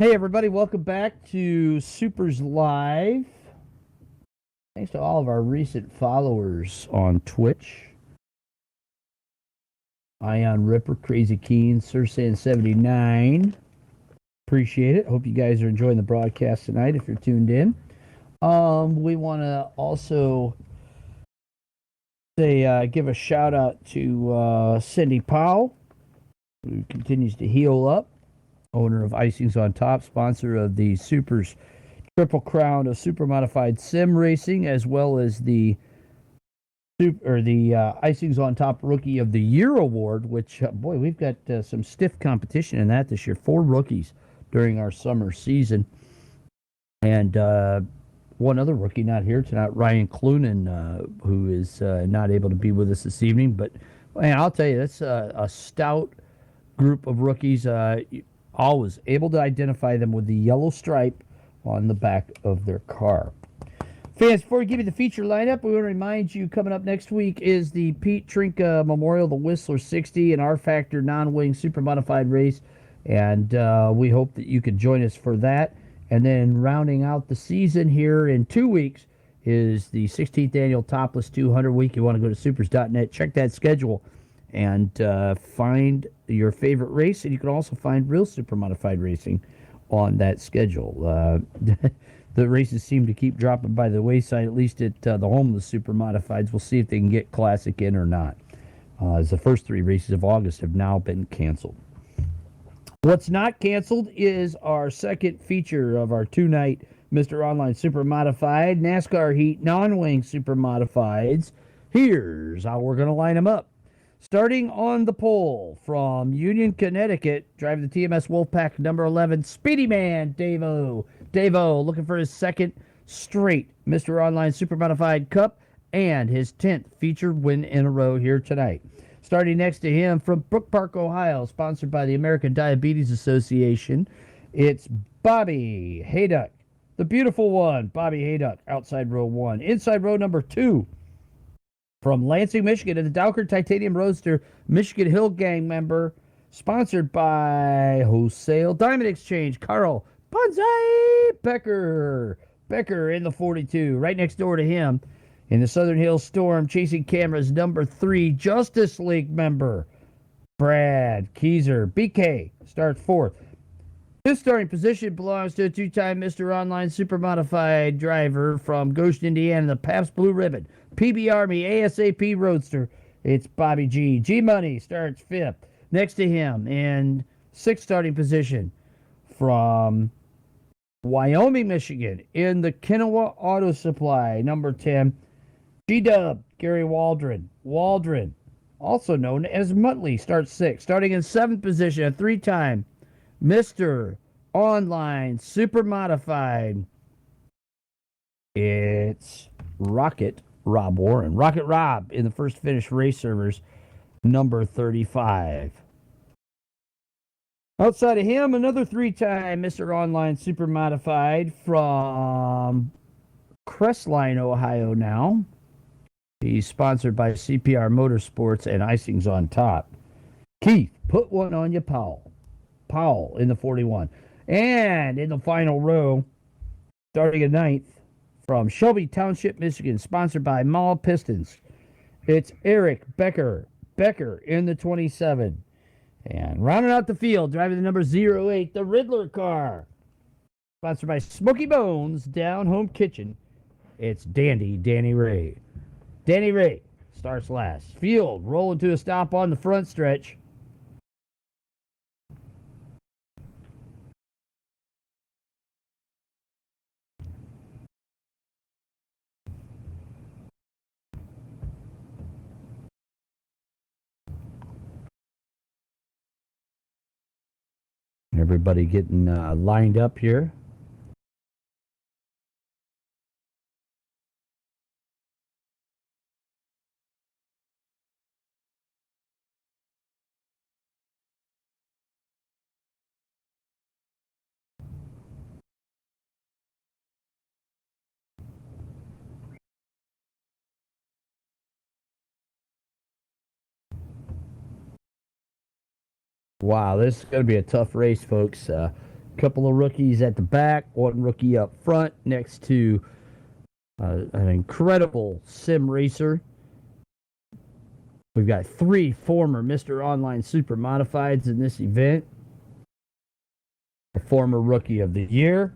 Hey, everybody, welcome back to SUPRS Live. Thanks to all of our recent followers on Twitch. Ion Ripper, Crazy Keen, Sursan79. Appreciate it. Hope you guys are enjoying the broadcast tonight if you're tuned in. We want to also give a shout out to Cindy Powell, who continues to heal up, owner of Icings on Top, sponsor of the SUPRS Triple Crown of Supermodified Sim Racing, as well as the Icings on Top Rookie of the Year award. Which boy, we've got some stiff competition in that this year. 4 rookies during our summer season, and one other rookie not here tonight, Ryan Clunan, who is not able to be with us this evening. But man, I'll tell you, that's a stout group of rookies. Always able to identify them with the yellow stripe on the back of their car. Fans, before we give you the feature lineup, we want to remind you coming up next week is the Pete Trinka Memorial, the Whistler 60, an R-Factor non-wing super modified race. And we hope that you can join us for that. And then rounding out the season here in 2 weeks is the 16th annual Topless 200 week. You want to go to supers.net, check that schedule, and find your favorite race. And you can also find real super modified racing on that schedule. The races seem to keep dropping by the wayside, at least at the home of the Super Modifieds. We'll see if they can get Classic in or not, as the first 3 races of August have now been canceled. What's not canceled is our second feature of our 2-night Mr. Online Super Modified NASCAR Heat non-wing Super Modifieds. Here's how we're going to line them up. Starting on the pole from Union, Connecticut, driving the TMS Wolfpack number 11, Speedy Man Davo. Davo looking for his second straight Mr. Online Super Modified Cup and his 10th featured win in a row here tonight. Starting next to him from Brook Park, Ohio, sponsored by the American Diabetes Association, it's Bobby Hayduck. The beautiful one, Bobby Hayduck, outside row 1. Inside row number 2, from Lansing, Michigan, to the Dowker Titanium Roadster, Michigan Hill Gang member, sponsored by Wholesale Diamond Exchange, Carl Banzai Becker. Becker in the 42. Right next door to him, in the Southern Hills Storm, chasing cameras, number 3, Justice League member, Brad Keyser. BK starts 4th. His starting position belongs to a 2-time Mr. Online Super Modified driver from Goshen, Indiana, the Pabst Blue Ribbon, PB Army ASAP Roadster. It's Bobby G. G-Money starts 5th. Next to him in 6th starting position from Wyoming, Michigan, in the Kenowa Auto Supply, number 10, G-Dub, Gary Waldron. Waldron, also known as Muttley, starts 6th. Starting in 7th position, a 3-time Mr. Online Super Modified, it's Rocket Rob Warren. Rocket Rob in the first finish race servers, number 35. Outside of him, another 3-time Mr. Online Super Modified from Crestline, Ohio now. He's sponsored by CPR Motorsports and Icings on Top. Keith, put one on you, Powell. Powell in the 41. And in the final row, starting at 9th, from Shelby Township, Michigan, sponsored by Mall Pistons, it's Eric Becker. Becker in the 27. And rounding out the field, driving the number 08, the Riddler car, sponsored by Smoky Bones Down Home Kitchen, it's Danny Ray. Danny Ray starts last. Field rolling to a stop on the front stretch. Everybody getting lined up here. Wow, this is going to be a tough race, folks. Couple of rookies at the back, one rookie up front next to an incredible sim racer. We've got 3 former Mr. Online Supermodifieds in this event. A former Rookie of the Year.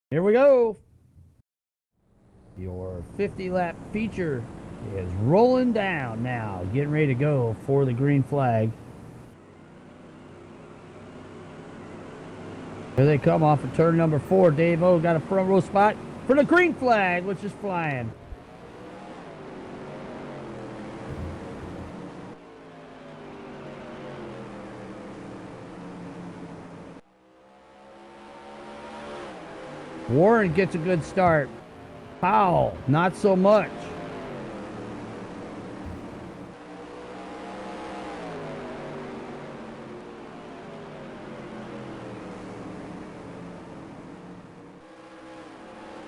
Here we go. Your 50-lap feature is rolling down now. Getting ready to go for the green flag. Here they come off of turn number 4. Dave O got a front row spot for the green flag, which is flying. Warren gets a good start. Powell, not so much.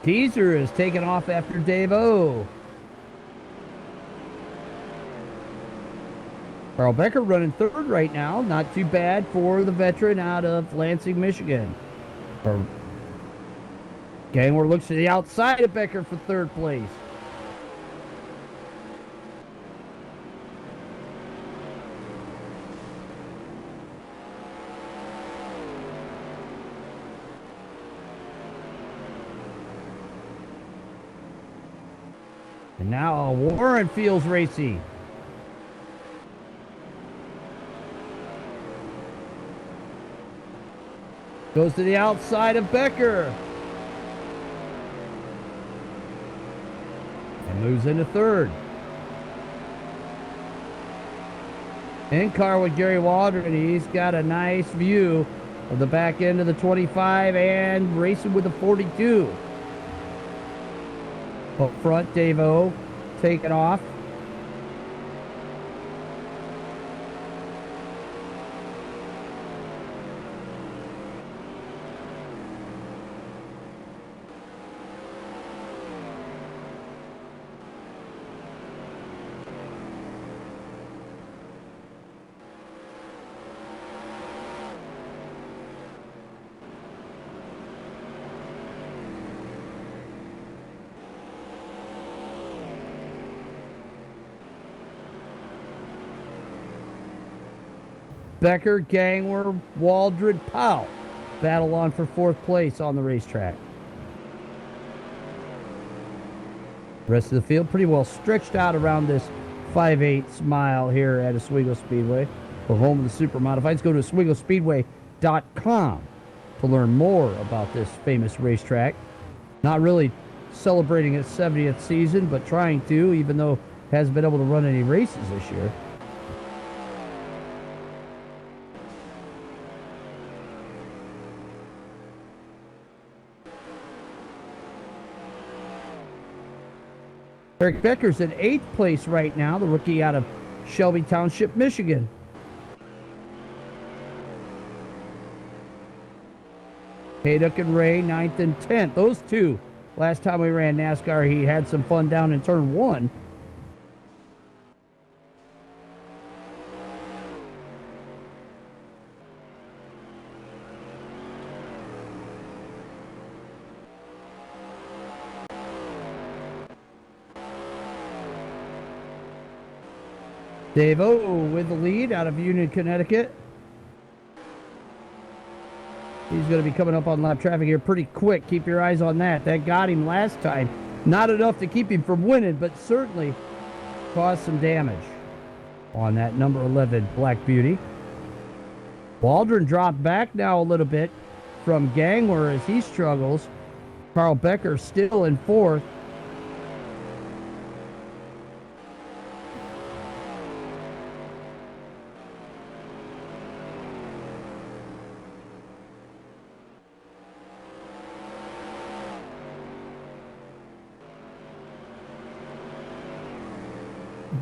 Teaser is taken off after Dave O. Carl Becker running third right now. Not too bad for the veteran out of Lansing, Michigan. Gangler looks to the outside of Becker for third place. And now Warren feels racy. Goes to the outside of Becker. And moves into third. In car with Gary Waldron. He's got a nice view of the back end of the 25 and racing with the 42. Up front, Dave O taking off. Becker, Gangler, Waldron, Powell battle on for fourth place on the racetrack. Rest of the field pretty well stretched out around this 5/8 mile here at Oswego Speedway. The home of the Supermodifieds. Go to OswegoSpeedway.com to learn more about this famous racetrack. Not really celebrating its 70th season, but trying to, even though it hasn't been able to run any races this year. Eric Becker's in 8th place right now, the rookie out of Shelby Township, Michigan. Hayduck and Ray, 9th and 10th. Those two, last time we ran NASCAR Heat, had some fun down in turn 1. Dave O with the lead out of Union, Connecticut. He's going to be coming up on lap traffic here pretty quick. Keep your eyes on that. That got him last time. Not enough to keep him from winning, but certainly caused some damage on that number 11 Black Beauty. Waldron dropped back now a little bit from Gangler as he struggles. Carl Becker still in 4th.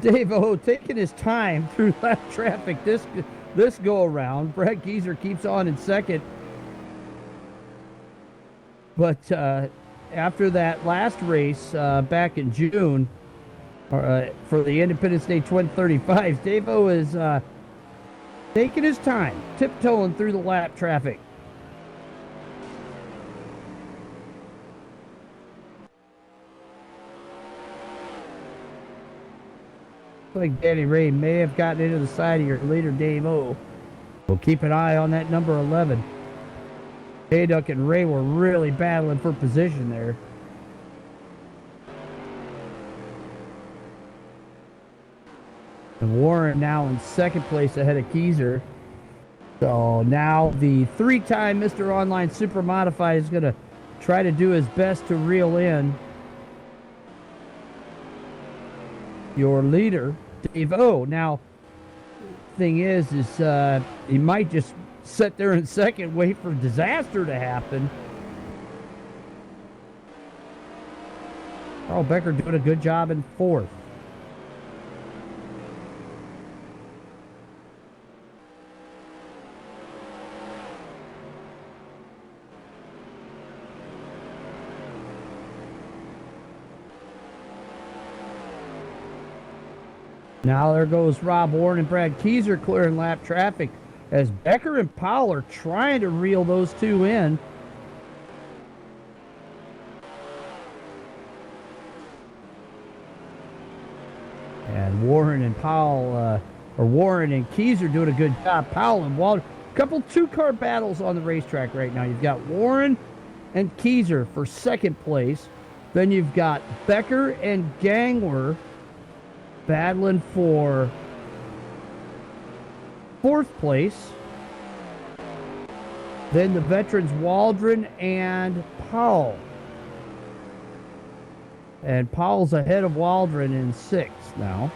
Dave O taking his time through lap traffic this go around. Brett Geezer keeps on in 2nd. But after that last race back in June, for the Independence Day Twin 35s. Dave-O is taking his time, tiptoeing through the lap traffic. Like Danny Ray may have gotten into the side of your leader, Dave-O. We'll keep an eye on that number 11. Hayduck and Ray were really battling for position there. And Warren now in second place ahead of Keyser. So now the three-time Mr. Online Super Modified is going to try to do his best to reel in your leader, Dave-O. Now, thing is he might just sit there in second, wait for disaster to happen. Carl Becker doing a good job in fourth. Now there goes Rob Warren and Brad Keyser clearing lap traffic as Becker and Powell are trying to reel those two in. And Warren and Powell, or Warren and Keyser doing a good job. Powell and Walter, a couple two-car battles on the racetrack right now. You've got Warren and Keyser for second place. Then you've got Becker and Gangler battling for fourth place. Then the veterans Waldron and Powell. And Powell's ahead of Waldron in sixth now.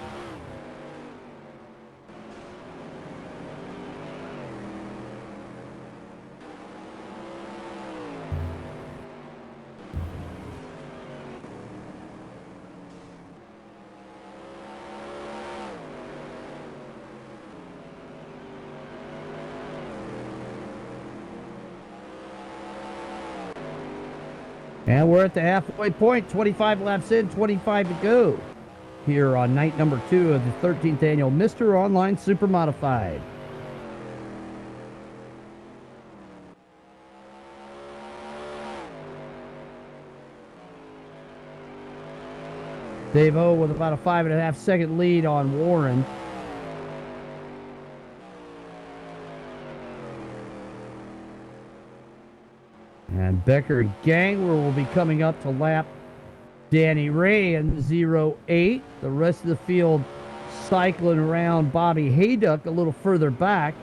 And we're at the halfway point, 25 laps in, 25 to go here on night number 2 of the 13th annual Mr. Online Super Modified. Dave-O with about a 5.5 second lead on Warren. And Becker and Gangler will be coming up to lap Danny Ray in 0-8. The rest of the field cycling around Bobby Hayduck a little further back.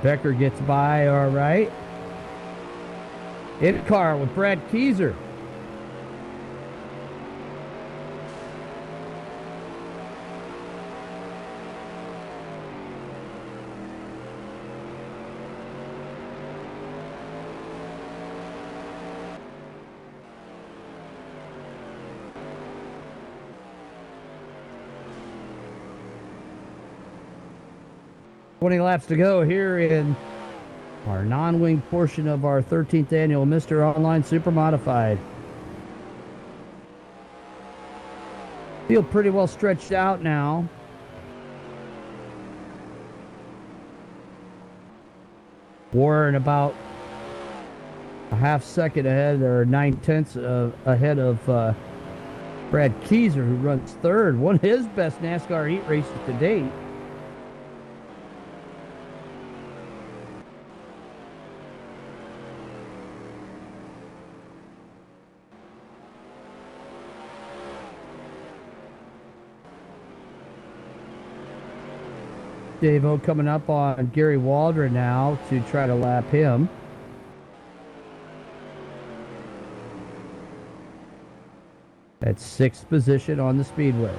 Becker gets by all right. In car with Brad Keyser. $20 laps to go here in our non-wing portion of our 13th annual Mr. Online Super Modified. Feel pretty well stretched out now. Warren about a half second ahead, or 9/10 ahead of Brad Keyser, who runs third. One of his best NASCAR Heat races to date. Dave-O coming up on Gary Waldron now to try to lap him. At sixth position on the speedway.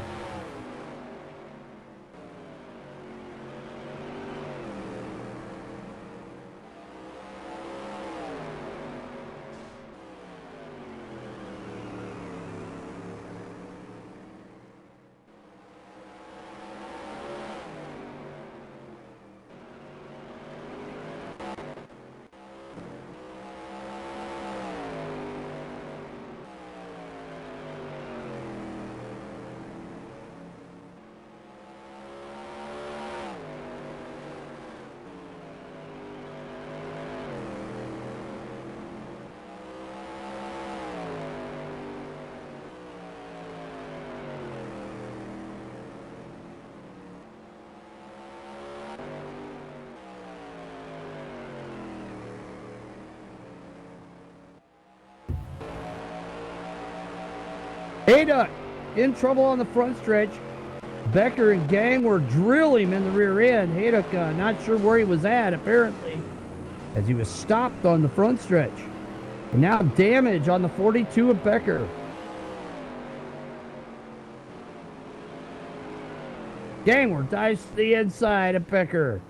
Hayduck in trouble on the front stretch. Becker and Gang were drilling him in the rear end. Hayduck not sure where he was at, apparently, as he was stopped on the front stretch. And now damage on the 42 of Becker. Gangwer dives to the inside of Becker.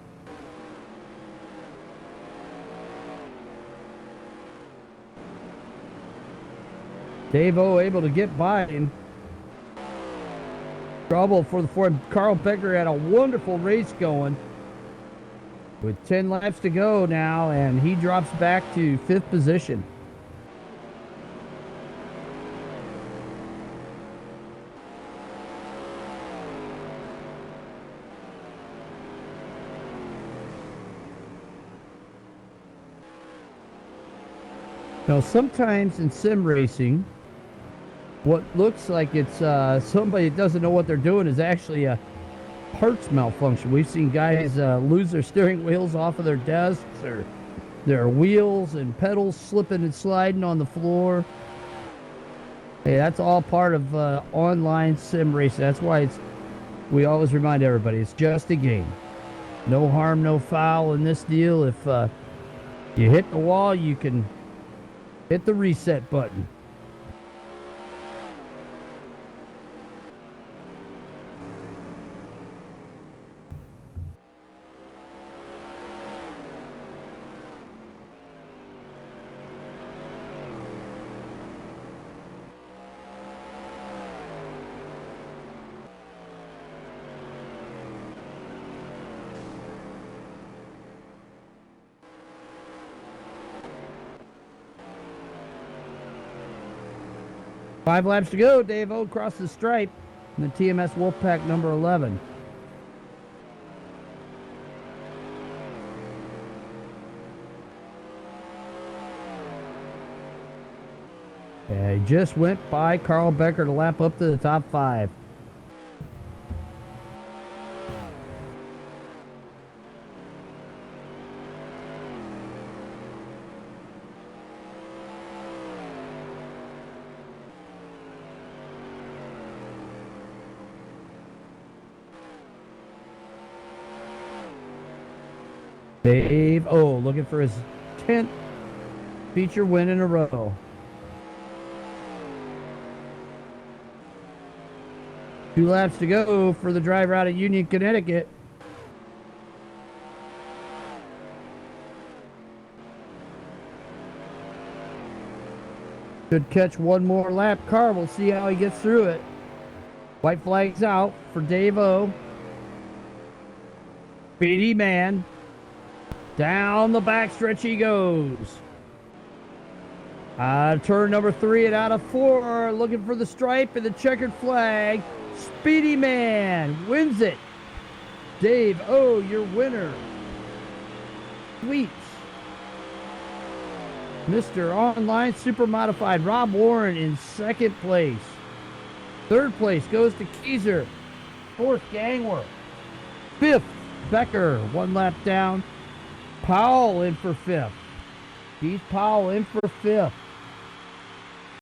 Dave-O able to get by him. Trouble for the Ford. Carl Becker had a wonderful race going with 10 laps to go now, and he drops back to 5th position. Now, sometimes in sim racing, what looks like it's somebody that doesn't know what they're doing is actually a parts malfunction. We've seen guys lose their steering wheels off of their desks, or their wheels and pedals slipping and sliding on the floor. Hey, that's all part of online sim racing. That's why we always remind everybody, it's just a game. No harm, no foul in this deal. If you hit the wall, you can hit the reset button. Five laps to go. Dave-O across the stripe in the TMS Wolfpack number 11. Yeah, he just went by Carl Becker to lap up to the top 5. Dave-O looking for his 10th feature win in a row. Two laps to go for the driver out of Union, Connecticut. Should catch one more lap. Car, we'll see how he gets through it. White flag's out for Dave-O. Speedy man. Down the backstretch he goes. Turn number 3 and out of 4. Looking for the stripe and the checkered flag. Speedy man wins it. Dave-O, your winner. Sweeps. Mr. Online Supermodified Rob Warren in 2nd place. 3rd place goes to Keyser. 4th, Gangwer. 5th, Becker. 1 lap down. Powell in for 5th. Keith Powell in for 5th.